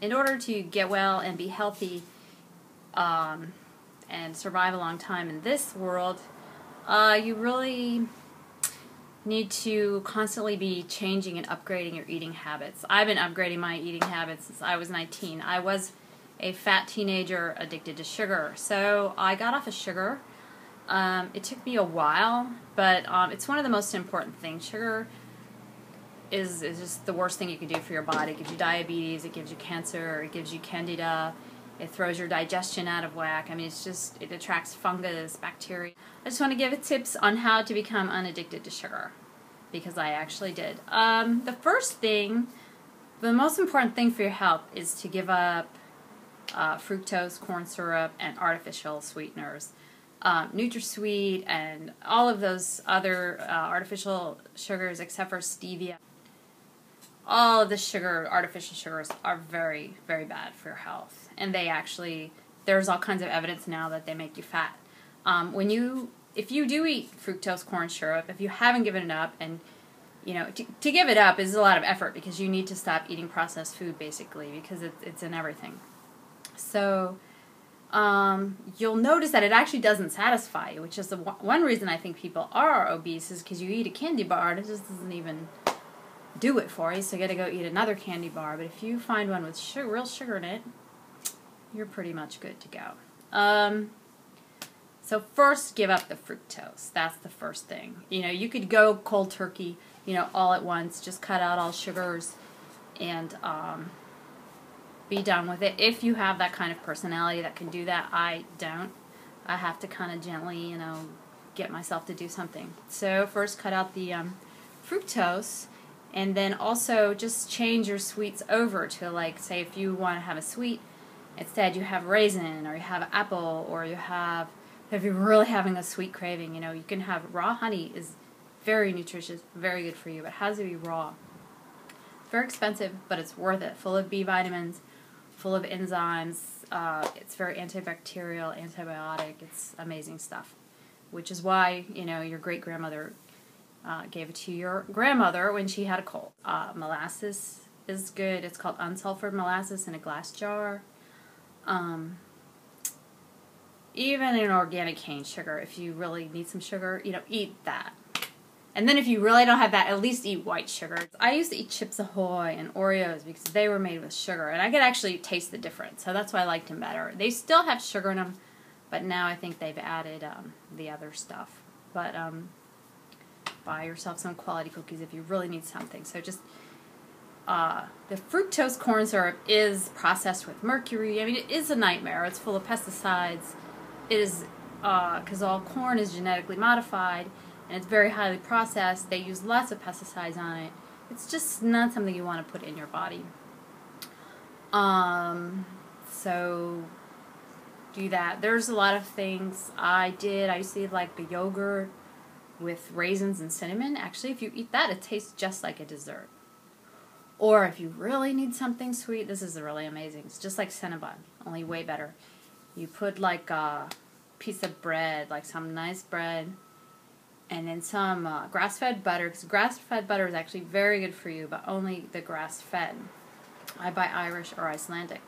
In order to get well and be healthy and survive a long time in this world, you really need to constantly be changing and upgrading your eating habits. I've been upgrading my eating habits since I was 19. I was a fat teenager addicted to sugar, so I got off of sugar. It took me a while, but it's one of the most important things. Sugar is just the worst thing you can do for your body. It gives you diabetes, it gives you cancer, it gives you candida, it throws your digestion out of whack. I mean, it attracts fungus, bacteria. I just want to give tips on how to become unaddicted to sugar, because I actually did. The first thing, the most important thing for your health is to give up fructose, corn syrup, and artificial sweeteners. NutraSweet and all of those other artificial sugars except for stevia. All of the artificial sugars are very, very bad for your health. And there's all kinds of evidence now that they make you fat. If you do eat fructose corn syrup, if you haven't given it up, and to give it up is a lot of effort, because you need to stop eating processed food basically, because it's in everything. So you'll notice that it actually doesn't satisfy you, which is one reason I think people are obese, is because you eat a candy bar and it just doesn't even do it for you, so you got to go eat another candy bar. But if you find one with real sugar in it, you're pretty much good to go. So first, give up the fructose. That's the first thing. You could go cold turkey, all at once. Just cut out all sugars and be done with it. If you have that kind of personality that can do that, I don't. I have to kind of gently, get myself to do something. So first, cut out the fructose. And then also just change your sweets over to, like, say if you want to have a sweet, instead you have raisin, or you have apple, or if you're really having a sweet craving, you can have raw honey. Is very nutritious, very good for you, but it has to be raw. Very expensive, but it's worth it. Full of B vitamins, full of enzymes. It's very antibacterial, antibiotic. It's amazing stuff, which is why, your great-grandmother gave it to your grandmother when she had a cold. Molasses is good. It's called unsulfured molasses in a glass jar. Even an organic cane sugar, if you really need some sugar, eat that. And then if you really don't have that, at least eat white sugar. I used to eat Chips Ahoy and Oreos because they were made with sugar, and I could actually taste the difference, so that's why I liked them better. They still have sugar in them, but now I think they've added the other stuff. But buy yourself some quality cookies if you really need something. So just the fructose corn syrup is processed with mercury. I mean, it is a nightmare. It's full of pesticides. It is because all corn is genetically modified, and it's very highly processed. They use lots of pesticides on it. It's just not something you want to put in your body. So do that. There's a lot of things I did. I used to eat like the yogurt with raisins and cinnamon. Actually, if you eat that, it tastes just like a dessert. Or if you really need something sweet, this is really amazing. It's just like Cinnabon, only way better. You put like a piece of bread, like some nice bread, and then some grass-fed butter, because grass-fed butter is actually very good for you, but only the grass-fed. I buy Irish or Icelandic.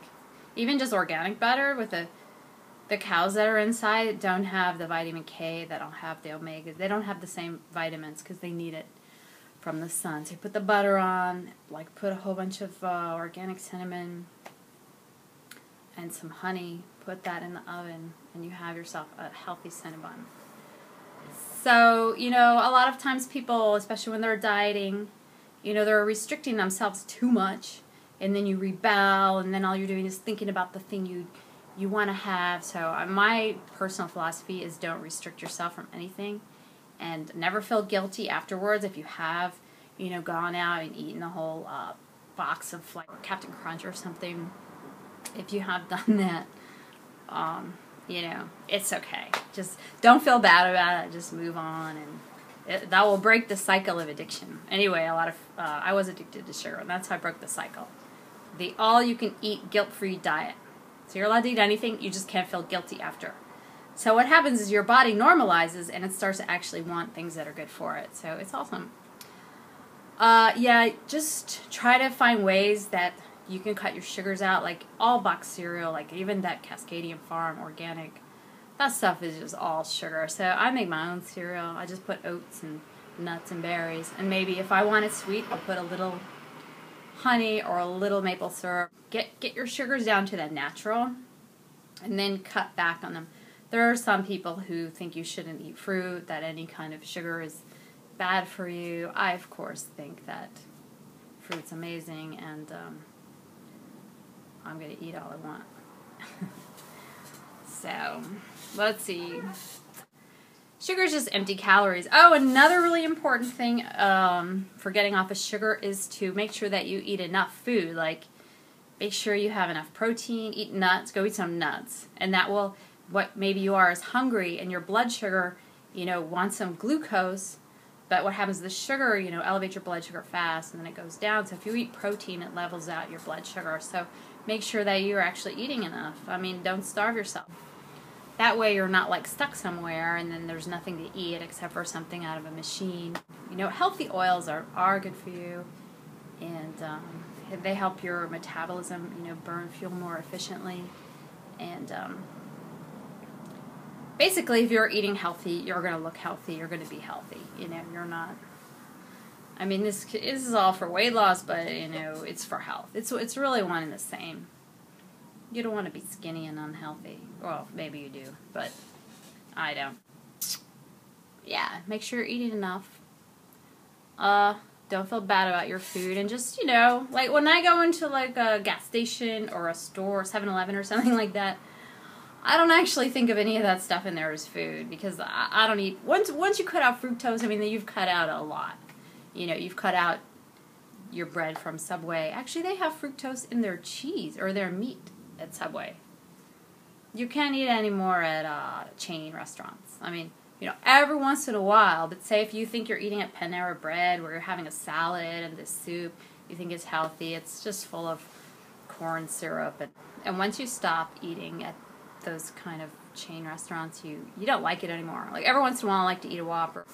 Even just organic butter with the cows that are inside don't have the vitamin K, that don't have the omega. They don't have the same vitamins because they need it from the sun. So you put the butter on, like put a whole bunch of organic cinnamon and some honey, put that in the oven, and you have yourself a healthy Cinnabon. So, a lot of times people, especially when they're dieting, they're restricting themselves too much, and then you rebel, and then all you're doing is thinking about the thing you want to have. So my personal philosophy is don't restrict yourself from anything, and never feel guilty afterwards if you have, gone out and eaten a whole box of like Captain Crunch or something. If you have done that, it's okay. Just don't feel bad about it. Just move on, and that will break the cycle of addiction. Anyway, I was addicted to sugar, and that's how I broke the cycle. The all-you-can-eat guilt-free diet. So you're allowed to eat anything, you just can't feel guilty after. So what happens is your body normalizes, and it starts to actually want things that are good for it. So it's awesome. Yeah, just try to find ways that You can cut your sugars out, like all box cereal, like even that Cascadian Farm organic. That stuff is just all sugar. So I make my own cereal. I just put oats and nuts and berries. And maybe if I want it sweet, I'll put a little honey or a little maple syrup. Get your sugars down to that natural, and then cut back on them. There are some people who think you shouldn't eat fruit, that any kind of sugar is bad for you. I, of course, think that fruit's amazing, and I'm going to eat all I want. So, let's see. Sugar is just empty calories. Oh, another really important thing for getting off of sugar is to make sure that you eat enough food. Like, make sure you have enough protein, eat nuts, go eat some nuts. And that will, what maybe you are is hungry and your blood sugar, wants some glucose. But what happens is the sugar, elevates your blood sugar fast and then it goes down. So if you eat protein, it levels out your blood sugar. So make sure that you're actually eating enough. I mean, don't starve yourself. That way you're not like stuck somewhere and then there's nothing to eat except for something out of a machine. Healthy oils are good for you, and they help your metabolism, burn fuel more efficiently. And basically, if you're eating healthy, you're going to look healthy, you're going to be healthy. You're not. I mean, this is all for weight loss, but it's for health. It's really one and the same. You don't want to be skinny and unhealthy. Well, maybe you do, but I don't. Yeah, make sure you're eating enough. Don't feel bad about your food, and just, like when I go into like a gas station or a store, 7-Eleven or something like that, I don't actually think of any of that stuff in there as food, because I don't eat. Once you cut out fructose, I mean, you've cut out a lot. You've cut out your bread from Subway. Actually, they have fructose in their cheese or their meat at Subway. You can't eat any more at chain restaurants. I mean, every once in a while, but say if you think you're eating at Panera Bread where you're having a salad and this soup, you think it's healthy, it's just full of corn syrup. And once you stop eating at those kind of chain restaurants, you don't like it anymore. Like every once in a while I like to eat a Whopper.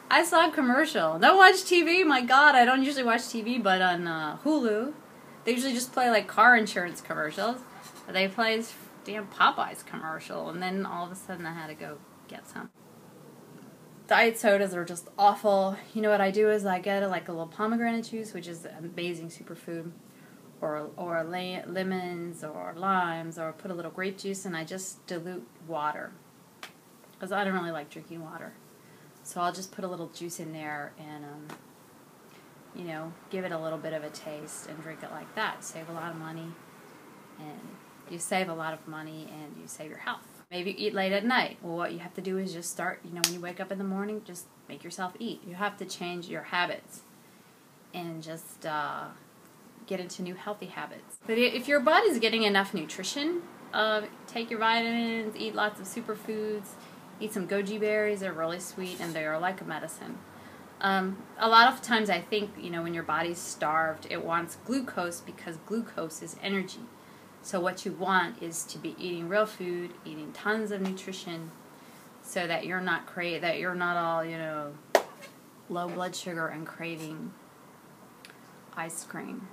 I saw a commercial. Don't watch TV, my God, I don't usually watch TV, but on Hulu, they usually just play like car insurance commercials. They play this damn Popeyes commercial, and then all of a sudden I had to go get some. Diet sodas are just awful. What I do is I get like a little pomegranate juice, which is an amazing superfood, or lemons or limes, or put a little grape juice, and I just dilute water, because I don't really like drinking water. So I'll just put a little juice in there and give it a little bit of a taste and drink it like that. Save a lot of money, and you save a lot of money and you save your health. Maybe you eat late at night. Well, what you have to do is just start, when you wake up in the morning, just make yourself eat. You have to change your habits and just get into new healthy habits. But if your body's getting enough nutrition, take your vitamins, eat lots of superfoods, eat some goji berries. They're really sweet and they are like a medicine. A lot of times I think, when your body's starved, it wants glucose because glucose is energy. So what you want is to be eating real food, eating tons of nutrition, so that you're not all, low blood sugar and craving ice cream.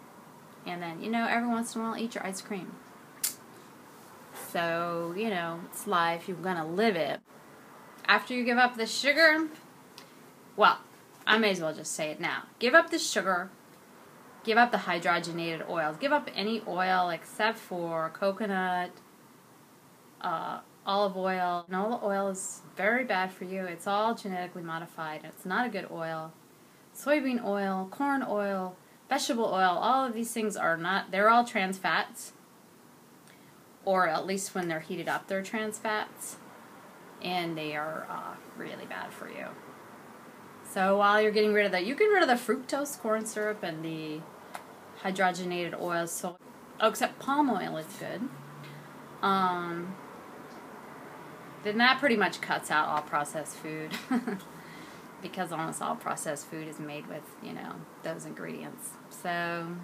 And then, every once in a while eat your ice cream. So, it's life, you're gonna live it. After you give up the sugar, well, I may as well just say it now. Give up the sugar. Give up the hydrogenated oils. Give up any oil except for coconut, olive oil. And all the oil is very bad for you. It's all genetically modified. It's not a good oil. Soybean oil, corn oil, vegetable oil, all of these things are not, they're all trans fats. Or at least when they're heated up, they're trans fats. And they are really bad for you. So while you're getting rid of that, you get rid of the fructose, corn syrup, and the hydrogenated oils. So, except palm oil is good. Then that pretty much cuts out all processed food. Because almost all processed food is made with, those ingredients. So,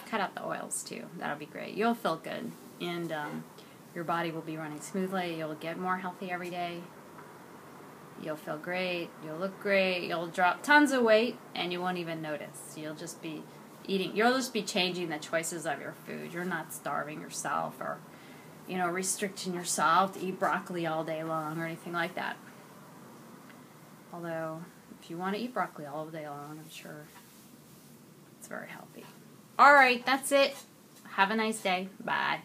cut out the oils too. That'll be great. You'll feel good. And your body will be running smoothly. You'll get more healthy every day. You'll feel great, you'll look great, you'll drop tons of weight, and you won't even notice. You'll just be you'll just be changing the choices of your food. You're not starving yourself or, restricting yourself to eat broccoli all day long or anything like that. Although, if you want to eat broccoli all day long, I'm sure it's very healthy. Alright, that's it. Have a nice day. Bye.